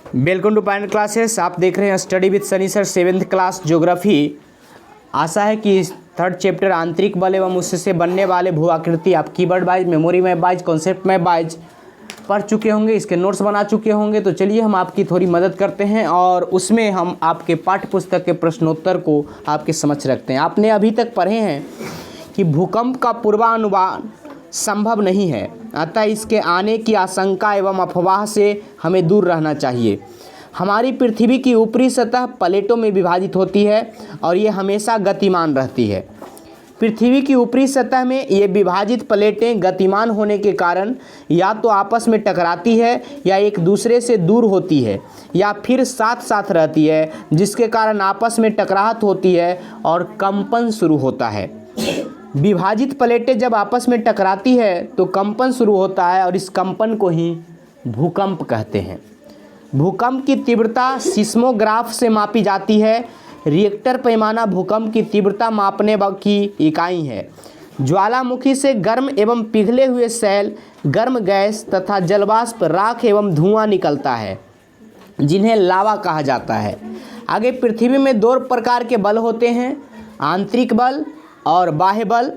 Welcome to Pioneer classes. आप देख रहे हैं study with Sunny sir 7th class geography. आशा है कि थर्ड चैप्टर आंतरिक बल एवं उससे बनने वाले भू आकृति आप keyword wise, memory map wise, concept map wise पढ़ चुके होंगे, इसके नोट्स बना चुके होंगे। तो चलिए हम आपकी थोड़ी मदद करते हैं और उसमें हम आपके पाठ्य पुस्तक के प्रश्नोत्तर को आपके समक्ष रखते हैं। आपने अभी तक पढ़े हैं कि भूकंप का पूर्वानुमान संभव नहीं है, अतः इसके आने की आशंका एवं अफवाह से हमें दूर रहना चाहिए। हमारी पृथ्वी की ऊपरी सतह प्लेटों में विभाजित होती है और ये हमेशा गतिमान रहती है। पृथ्वी की ऊपरी सतह में ये विभाजित प्लेटें गतिमान होने के कारण या तो आपस में टकराती है या एक दूसरे से दूर होती है या फिर साथ साथ रहती है, जिसके कारण आपस में टकराहट होती है और कंपन शुरू होता है। विभाजित प्लेटें जब आपस में टकराती है तो कंपन शुरू होता है और इस कंपन को ही भूकंप कहते हैं। भूकंप की तीव्रता सिस्मोग्राफ से मापी जाती है। रिएक्टर पैमाना भूकंप की तीव्रता मापने की इकाई है। ज्वालामुखी से गर्म एवं पिघले हुए सैल, गर्म गैस तथा जलवाष्प, राख एवं धुआं निकलता है, जिन्हें लावा कहा जाता है। आगे पृथ्वी में दो प्रकार के बल होते हैं, आंतरिक बल और बाह्य बल।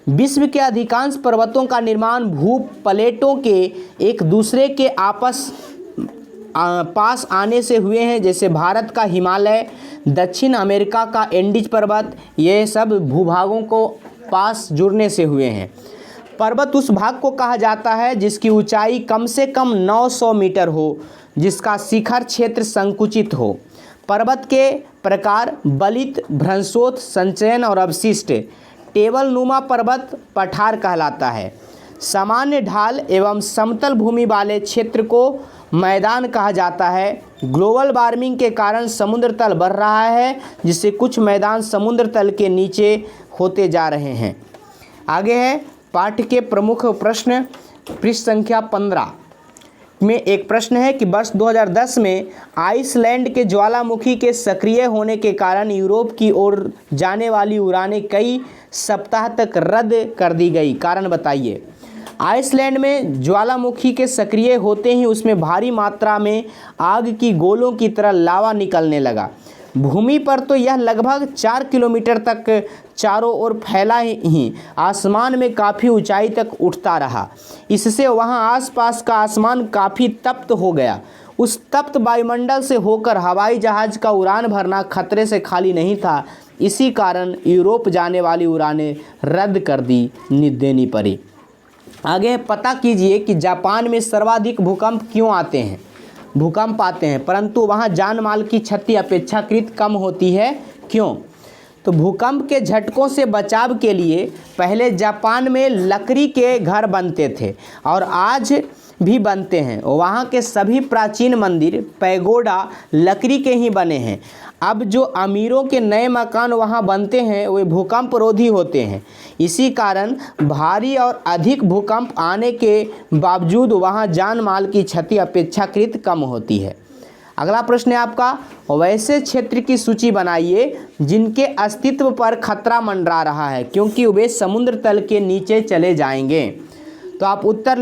विश्व के अधिकांश पर्वतों का निर्माण भू प्लेटों के एक दूसरे के पास आने से हुए हैं, जैसे भारत का हिमालय, दक्षिण अमेरिका का एंडीज पर्वत, ये सब भूभागों को पास जुड़ने से हुए हैं। पर्वत उस भाग को कहा जाता है जिसकी ऊंचाई कम से कम 900 मीटर हो, जिसका शिखर क्षेत्र संकुचित हो। पर्वत के प्रकार बलित, भ्रंशोत्थ, संचयन और अवशिष्ट। टेबल नुमा पर्वत पठार कहलाता है। सामान्य ढाल एवं समतल भूमि वाले क्षेत्र को मैदान कहा जाता है। ग्लोबल वार्मिंग के कारण समुद्र तल बढ़ रहा है, जिससे कुछ मैदान समुद्र तल के नीचे होते जा रहे हैं। आगे है पाठ्य के प्रमुख प्रश्न। पृष्ठ संख्या 15 में एक प्रश्न है कि वर्ष 2010 में आइसलैंड के ज्वालामुखी के सक्रिय होने के कारण यूरोप की ओर जाने वाली उड़ानें कई सप्ताह तक रद्द कर दी गई। कारण बताइए। आइसलैंड में ज्वालामुखी के सक्रिय होते ही उसमें भारी मात्रा में आग की गोलों की तरह लावा निकलने लगा। भूमि पर तो यह लगभग 4 किलोमीटर तक चारों ओर फैला ही आसमान में काफ़ी ऊंचाई तक उठता रहा। इससे वहां आसपास का आसमान काफ़ी तप्त हो गया। उस तप्त वायुमंडल से होकर हवाई जहाज़ का उड़ान भरना खतरे से खाली नहीं था। इसी कारण यूरोप जाने वाली उड़ानें रद्द कर देनी पड़ी। आगे पता कीजिए कि जापान में सर्वाधिक भूकंप क्यों आते हैं। भूकंप आते हैं परंतु वहाँ जान माल की क्षति अपेक्षाकृत कम होती है, क्यों? तो भूकंप के झटकों से बचाव के लिए पहले जापान में लकड़ी के घर बनते थे और आज भी बनते हैं। वहाँ के सभी प्राचीन मंदिर, पैगोडा लकड़ी के ही बने हैं। अब जो अमीरों के नए मकान वहाँ बनते हैं वे भूकंप रोधी होते हैं। इसी कारण भारी और अधिक भूकंप आने के बावजूद वहाँ जान माल की क्षति अपेक्षाकृत कम होती है। अगला प्रश्न है आपका, वैसे क्षेत्र की सूची बनाइए जिनके अस्तित्व पर खतरा मंडरा रहा है क्योंकि वे समुद्र तल के नीचे चले जाएंगे। तो आप उत्तर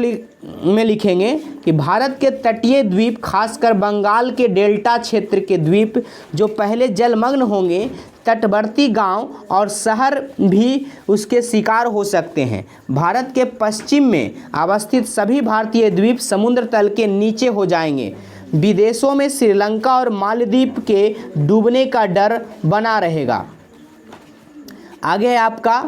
में लिखेंगे कि भारत के तटीय द्वीप, खासकर बंगाल के डेल्टा क्षेत्र के द्वीप जो पहले जलमग्न होंगे, तटवर्ती गांव और शहर भी उसके शिकार हो सकते हैं। भारत के पश्चिम में अवस्थित सभी भारतीय द्वीप समुद्र तल के नीचे हो जाएंगे। विदेशों में श्रीलंका और मालदीव के डूबने का डर बना रहेगा। आगे है आपका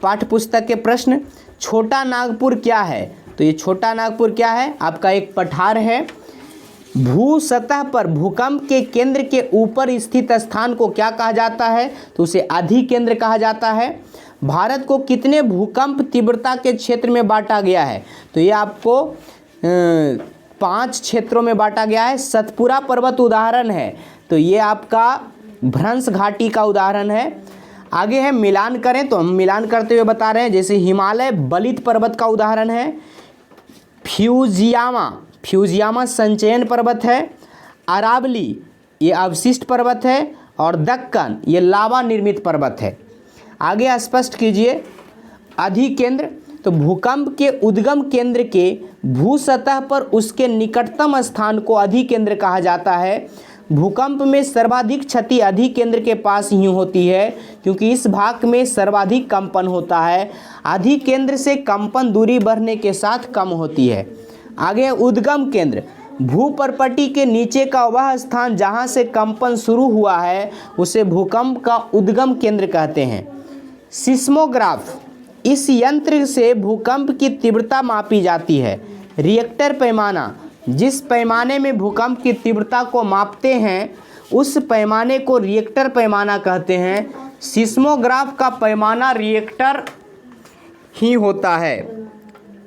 पाठ्यपुस्तक के प्रश्न। छोटा नागपुर क्या है? तो ये छोटा नागपुर क्या है? आपका एक पठार है। भू सतह पर भूकंप के केंद्र के ऊपर स्थित स्थान को क्या कहा जाता है? तो उसे अधिकेंद्र कहा जाता है। भारत को कितने भूकंप तीव्रता के क्षेत्र में बांटा गया है? तो ये आपको 5 क्षेत्रों में बांटा गया है। सतपुरा पर्वत उदाहरण है, तो ये आपका भ्रंश घाटी का उदाहरण है। आगे है मिलान करें, तो हम मिलान करते हुए बता रहे हैं, जैसे हिमालय बलित पर्वत का उदाहरण है। फ्यूजियामा संचयन पर्वत है। अरावली ये अवशिष्ट पर्वत है और दक्कन ये लावा निर्मित पर्वत है। आगे स्पष्ट कीजिए। अधिकेंद्र, तो भूकंप के उद्गम केंद्र के भू सतह पर उसके निकटतम स्थान को अधिकेंद्र कहा जाता है। भूकंप में सर्वाधिक क्षति अधिकेंद्र के पास ही होती है, क्योंकि इस भाग में सर्वाधिक कंपन होता है। अधिकेंद्र से कंपन दूरी बढ़ने के साथ कम होती है। आगे उद्गम केंद्र, भूपर्पटी के नीचे का वह स्थान जहां से कंपन शुरू हुआ है उसे भूकंप का उद्गम केंद्र कहते हैं। सिस्मोग्राफ, इस यंत्र से भूकंप की तीव्रता मापी जाती है। रिएक्टर पैमाना, जिस पैमाने में भूकंप की तीव्रता को मापते हैं उस पैमाने को रिएक्टर पैमाना कहते हैं। सिस्मोग्राफ का पैमाना रिएक्टर ही होता है।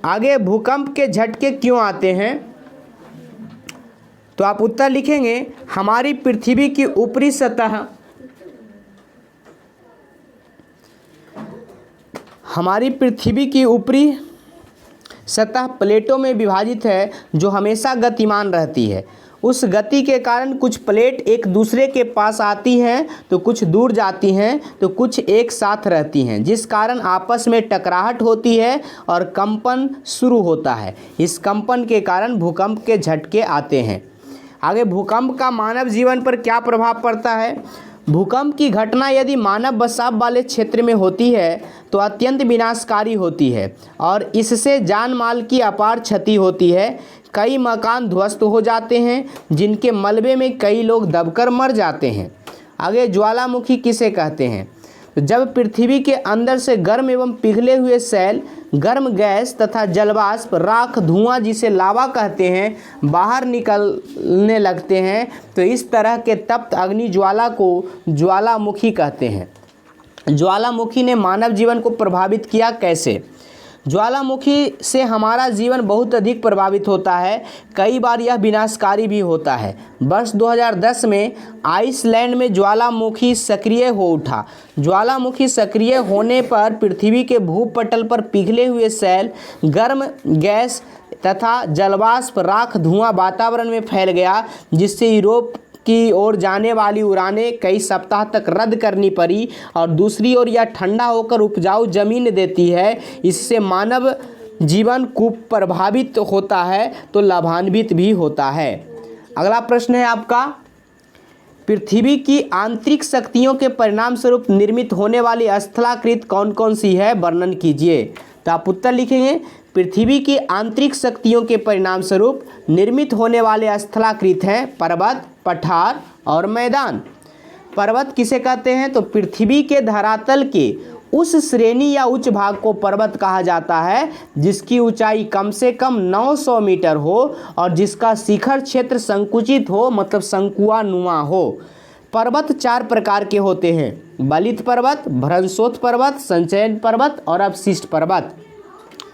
आगे भूकंप के झटके क्यों आते हैं, तो आप उत्तर लिखेंगे हमारी पृथ्वी की ऊपरी सतह, हमारी पृथ्वी की ऊपरी सतह प्लेटों में विभाजित है जो हमेशा गतिमान रहती है। उस गति के कारण कुछ प्लेट एक दूसरे के पास आती हैं तो कुछ दूर जाती हैं तो कुछ एक साथ रहती हैं, जिस कारण आपस में टकराहट होती है और कंपन शुरू होता है। इस कंपन के कारण भूकंप के झटके आते हैं। आगे भूकंप का मानव जीवन पर क्या प्रभाव पड़ता है। भूकंप की घटना यदि मानव बसाव वाले क्षेत्र में होती है तो अत्यंत विनाशकारी होती है और इससे जान माल की अपार क्षति होती है। कई मकान ध्वस्त हो जाते हैं जिनके मलबे में कई लोग दबकर मर जाते हैं। आगे ज्वालामुखी किसे कहते हैं, तो जब पृथ्वी के अंदर से गर्म एवं पिघले हुए सैल, गर्म गैस तथा जलवाष्प, राख, धुआं जिसे लावा कहते हैं, बाहर निकलने लगते हैं तो इस तरह के तप्त अग्नि ज्वाला को ज्वालामुखी कहते हैं। ज्वालामुखी ने मानव जीवन को प्रभावित किया कैसे। ज्वालामुखी से हमारा जीवन बहुत अधिक प्रभावित होता है, कई बार यह विनाशकारी भी होता है। वर्ष 2010 में आइसलैंड में ज्वालामुखी सक्रिय हो उठा। ज्वालामुखी सक्रिय होने पर पृथ्वी के भूपटल पर पिघले हुए सैल, गर्म गैस तथा जलवाष्प, राख, धुआं वातावरण में फैल गया, जिससे यूरोप की ओर जाने वाली उड़ानें कई सप्ताह तक रद्द करनी पड़ी और दूसरी ओर यह ठंडा होकर उपजाऊ जमीन देती है। इससे मानव जीवन कुप्रभावित होता है तो लाभान्वित भी होता है। अगला प्रश्न है आपका, पृथ्वी की आंतरिक शक्तियों के परिणाम स्वरूप निर्मित होने वाली स्थलाकृत कौन कौन सी है, वर्णन कीजिए। तो आप उत्तर लिखेंगे पृथ्वी की आंतरिक शक्तियों के परिणाम स्वरूप निर्मित होने वाले स्थलाकृत हैं पर्वत, पठार और मैदान। पर्वत किसे कहते हैं, तो पृथ्वी के धरातल के उस श्रेणी या उच्च भाग को पर्वत कहा जाता है जिसकी ऊंचाई कम से कम 900 मीटर हो और जिसका शिखर क्षेत्र संकुचित हो, मतलब शंकुआनुमा हो। पर्वत 4 प्रकार के होते हैं, बलित पर्वत, भ्रंशोत्थ पर्वत, संचयन पर्वत और अवशिष्ट पर्वत।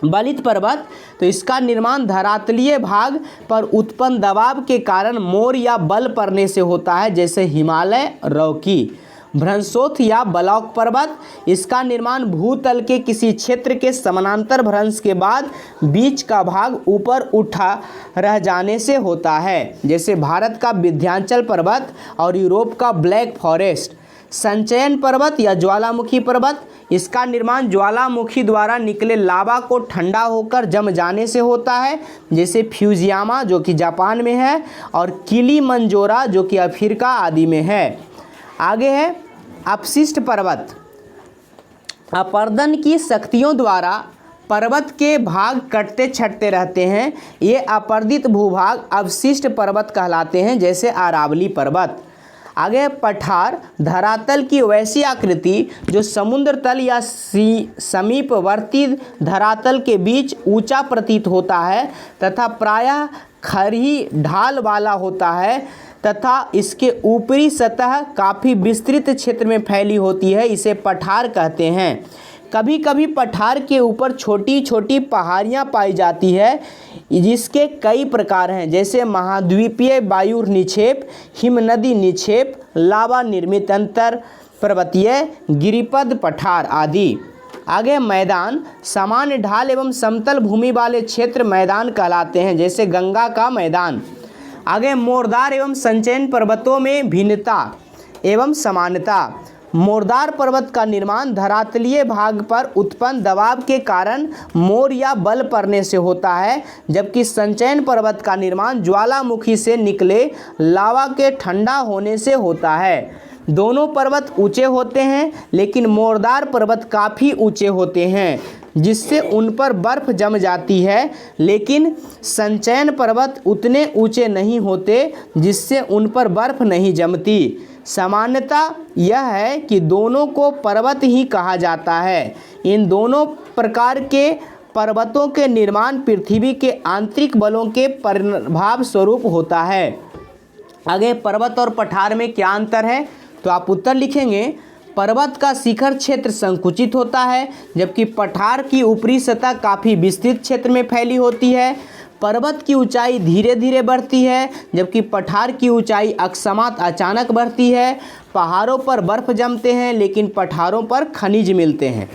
बलित पर्वत, तो इसका निर्माण धरातलीय भाग पर उत्पन्न दबाव के कारण मोर या बल पड़ने से होता है, जैसे हिमालय, रॉकी। भ्रंशोत्थ या ब्लॉक पर्वत, इसका निर्माण भूतल के किसी क्षेत्र के समानांतर भ्रंश के बाद बीच का भाग ऊपर उठा रह जाने से होता है, जैसे भारत का विंध्याचल पर्वत और यूरोप का ब्लैक फॉरेस्ट। संचयन पर्वत या ज्वालामुखी पर्वत, इसका निर्माण ज्वालामुखी द्वारा निकले लावा को ठंडा होकर जम जाने से होता है, जैसे फ्यूजियामा जो कि जापान में है और किलीमंजारो जो कि अफ्रीका आदि में है। आगे है अवशिष्ट पर्वत। अपर्दन की शक्तियों द्वारा पर्वत के भाग कटते छटते रहते हैं, ये अपर्दित भूभाग अवशिष्ट पर्वत कहलाते हैं, जैसे अरावली पर्वत। आगे पठार, धरातल की वैसी आकृति जो समुद्र तल या समीपवर्ती धरातल के बीच ऊंचा प्रतीत होता है तथा प्रायः खड़ी ढाल वाला होता है तथा इसके ऊपरी सतह काफ़ी विस्तृत क्षेत्र में फैली होती है, इसे पठार कहते हैं। कभी कभी पठार के ऊपर छोटी छोटी पहाड़ियाँ पाई जाती है, जिसके कई प्रकार हैं, जैसे महाद्वीपीय वायु निक्षेप, हिमनदी निक्षेप, लावा निर्मित अंतर पर्वतीय गिरिपद पठार आदि। आगे मैदान, सामान्य ढाल एवं समतल भूमि वाले क्षेत्र मैदान कहलाते हैं, जैसे गंगा का मैदान। आगे मोरदार एवं संचयन पर्वतों में भिन्नता एवं समानता। मोरदार पर्वत का निर्माण धरातलीय भाग पर उत्पन्न दबाव के कारण मोर या बल पड़ने से होता है, जबकि संचयन पर्वत का निर्माण ज्वालामुखी से निकले लावा के ठंडा होने से होता है। दोनों पर्वत ऊंचे होते हैं, लेकिन मोरदार पर्वत काफ़ी ऊंचे होते हैं जिससे उन पर बर्फ जम जाती है, लेकिन संचयन पर्वत उतने ऊंचे नहीं होते जिससे उन पर बर्फ नहीं जमती। सामान्यता यह है कि दोनों को पर्वत ही कहा जाता है। इन दोनों प्रकार के पर्वतों के निर्माण पृथ्वी के आंतरिक बलों के प्रभाव स्वरूप होता है। आगे पर्वत और पठार में क्या अंतर है, तो आप उत्तर लिखेंगे। पर्वत का शिखर क्षेत्र संकुचित होता है, जबकि पठार की ऊपरी सतह काफ़ी विस्तृत क्षेत्र में फैली होती है। पर्वत की ऊंचाई धीरे धीरे बढ़ती है, जबकि पठार की ऊंचाई अकस्मात अचानक बढ़ती है। पहाड़ों पर बर्फ जमते हैं, लेकिन पठारों पर खनिज मिलते हैं।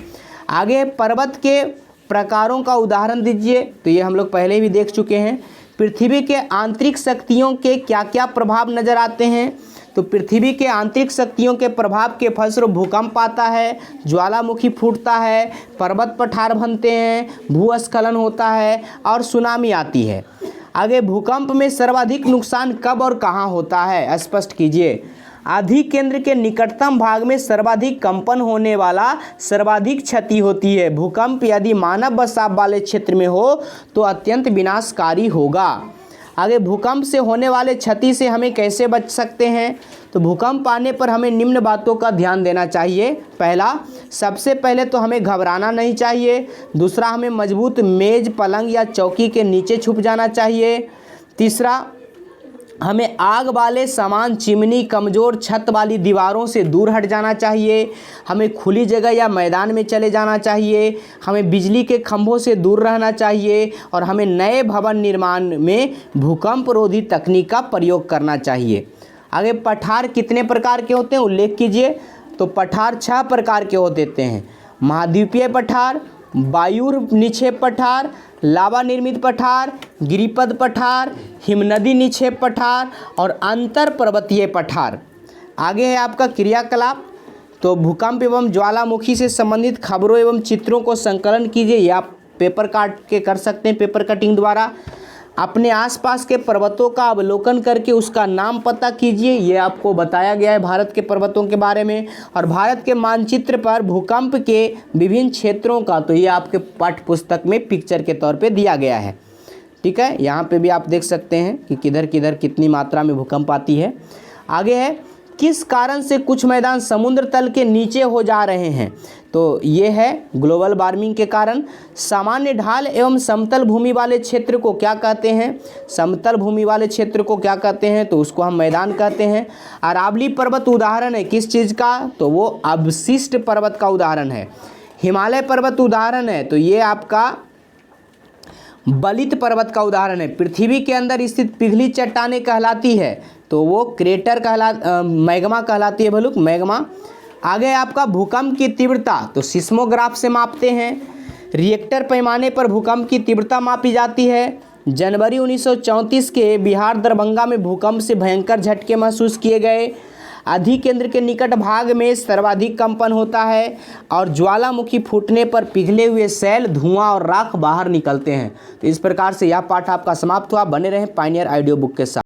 आगे पर्वत के प्रकारों का उदाहरण दीजिए, तो ये हम लोग पहले भी देख चुके हैं। पृथ्वी के आंतरिक शक्तियों के क्या क्या प्रभाव नज़र आते हैं, तो पृथ्वी के आंतरिक शक्तियों के प्रभाव के फलस्वरूप भूकंप आता है, ज्वालामुखी फूटता है, पर्वत पठार बनते हैं, भूस्खलन होता है और सुनामी आती है। आगे भूकंप में सर्वाधिक नुकसान कब और कहाँ होता है, स्पष्ट कीजिए। अधिकेंद्र के निकटतम भाग में सर्वाधिक कंपन होने वाला सर्वाधिक क्षति होती है। भूकंप यदि मानव बसाव वाले क्षेत्र में हो तो अत्यंत विनाशकारी होगा। आगे भूकंप से होने वाले क्षति से हमें कैसे बच सकते हैं, तो भूकंप आने पर हमें निम्न बातों का ध्यान देना चाहिए। पहला, सबसे पहले तो हमें घबराना नहीं चाहिए। दूसरा, हमें मजबूत मेज, पलंग या चौकी के नीचे छुप जाना चाहिए। तीसरा, हमें आग वाले सामान, चिमनी, कमज़ोर छत वाली दीवारों से दूर हट जाना चाहिए। हमें खुली जगह या मैदान में चले जाना चाहिए। हमें बिजली के खंभों से दूर रहना चाहिए और हमें नए भवन निर्माण में भूकंप रोधी तकनीक का प्रयोग करना चाहिए। आगे पठार कितने प्रकार के होते हैं, उल्लेख कीजिए। तो पठार 6 प्रकार के होते हैं। महाद्वीपीय पठार, वायु निक्षेप पठार, लावा निर्मित पठार, गिरिपद पठार, हिमनदी निक्षेप पठार और अंतर पर्वतीय पठार। आगे है आपका क्रियाकलाप। तो भूकंप एवं ज्वालामुखी से संबंधित खबरों एवं चित्रों को संकलन कीजिए। या आप पेपर काट के कर सकते हैं, पेपर कटिंग द्वारा। अपने आसपास के पर्वतों का अवलोकन करके उसका नाम पता कीजिए। ये आपको बताया गया है भारत के पर्वतों के बारे में। और भारत के मानचित्र पर भूकंप के विभिन्न क्षेत्रों का, तो ये आपके पाठ्य पुस्तक में पिक्चर के तौर पे दिया गया है। ठीक है, यहाँ पे भी आप देख सकते हैं कि किधर किधर कितनी मात्रा में भूकंप आती है। आगे है, किस कारण से कुछ मैदान समुद्र तल के नीचे हो जा रहे हैं, तो ये है ग्लोबल वार्मिंग के कारण। सामान्य ढाल एवं समतल भूमि वाले क्षेत्र को क्या कहते हैं, समतल भूमि वाले क्षेत्र को क्या कहते हैं, तो उसको हम मैदान कहते हैं। अरावली पर्वत उदाहरण है किस चीज़ का, तो वो अवशिष्ट पर्वत का उदाहरण है। हिमालय पर्वत उदाहरण है, तो ये आपका बलित पर्वत का उदाहरण है। पृथ्वी के अंदर स्थित पिघली चट्टानें कहलाती है, तो वो क्रेटर मैग्मा कहलाती है, भलुक मैग्मा। आगे आपका भूकंप की तीव्रता, तो सिस्मोग्राफ से मापते हैं। रिएक्टर पैमाने पर भूकंप की तीव्रता मापी जाती है। जनवरी 1934 के बिहार दरभंगा में भूकंप से भयंकर झटके महसूस किए गए। अधिकेंद्र के निकट भाग में सर्वाधिक कंपन होता है और ज्वालामुखी फूटने पर पिघले हुए सैल, धुआं और राख बाहर निकलते हैं। तो इस प्रकार से यह पाठ आपका समाप्त हुआ। बने रहें पायनियर ऑडियो बुक के साथ।